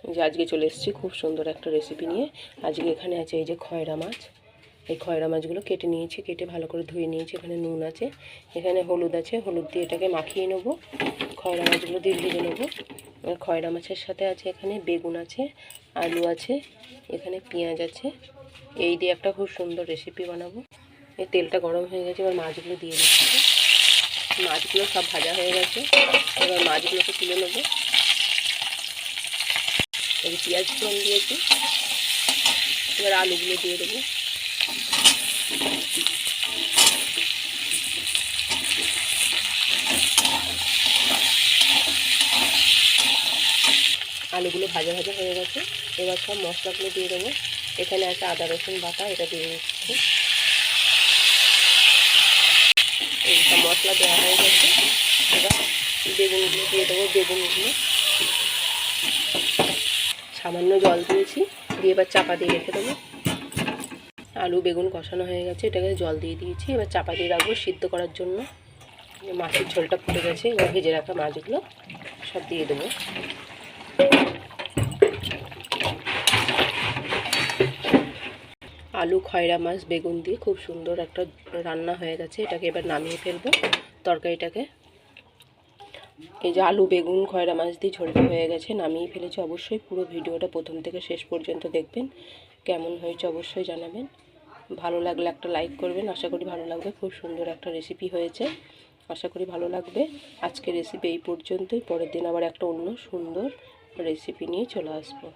যে আজকে চলে এসেছি খুব সুন্দর একটা রেসিপি নিয়ে। আজকে এখানে আছে এই যে খয়রা মাছ। এই খয়রা মাছগুলো কেটে নিয়েছি, কেটে ভালো করে ধুয়ে নিয়েছি। এখানে নুন আছে, এখানে হলুদ আছে, হলুদ দিয়ে এটাকে মাখিয়ে নেব। খয়রা মাছগুলো দিয়ে ভেজে নেব। খয়রা মাছের সাথে আছে এখানে বেগুন আছে, আলু আছে, এখানে পেঁয়াজ আছে। এই দিয়ে একটা খুব সুন্দর রেসিপি বানাবো। এই তেলটা গরম হয়ে গেছে, এবার মাছগুলো দিয়ে দিচ্ছি। মাছগুলো সব ভাজা হয়ে গেছে, এবার মাছগুলোকে তুলে নেব। এই পেঁয়াজ ফোড়ন দিয়েছি, এবার আলুগুলো দিয়ে দেবো। আলুগুলো ভাজা ভাজা হয়ে গেছে, এবার সব মশলাগুলো দিয়ে দেবো। এখানে আছে আদা রসুন বাটা, এটা দিয়ে দিচ্ছি। এই সব মশলা দেওয়া হয়ে গেছে, এবার বেগুনগুলো দিয়ে দেবো। বেগুনগুলো সামান্য জল দিয়েছি, দিয়ে এবার চাপা দিয়ে রেখে দেবো। আলু বেগুন কষানো হয়ে গেছে, এটাকে জল দিয়ে দিয়েছি, এবার চাপা দিয়ে রাখবো সিদ্ধ করার জন্য। মাছের ঝোলটা ফুটে গেছে, এবার ভেজে রাখা মাছগুলো সব দিয়ে দেবো। আলু খয়রা মাছ বেগুন দিয়ে খুব সুন্দর একটা রান্না হয়ে গেছে। এটাকে এবার নামিয়ে ফেলবো তরকারিটাকে। এই যে আলু বেগুন খয়রা মাছ দিয়ে ঝোলটা হয়ে গেছে, নামিয়ে ফেলেছি। অবশ্যই পুরো ভিডিওটা প্রথম থেকে শেষ পর্যন্ত দেখবেন, কেমন হয়েছে অবশ্যই জানাবেন। ভালো লাগলে একটা লাইক করবেন, আশা করি ভালো লাগবে। খুব সুন্দর একটা রেসিপি হয়েছে, আশা করি ভালো লাগবে। আজকের রেসিপি এই পর্যন্তই, পরের দিন আবার একটা অন্য সুন্দর রেসিপি নিয়ে চলে আসবো।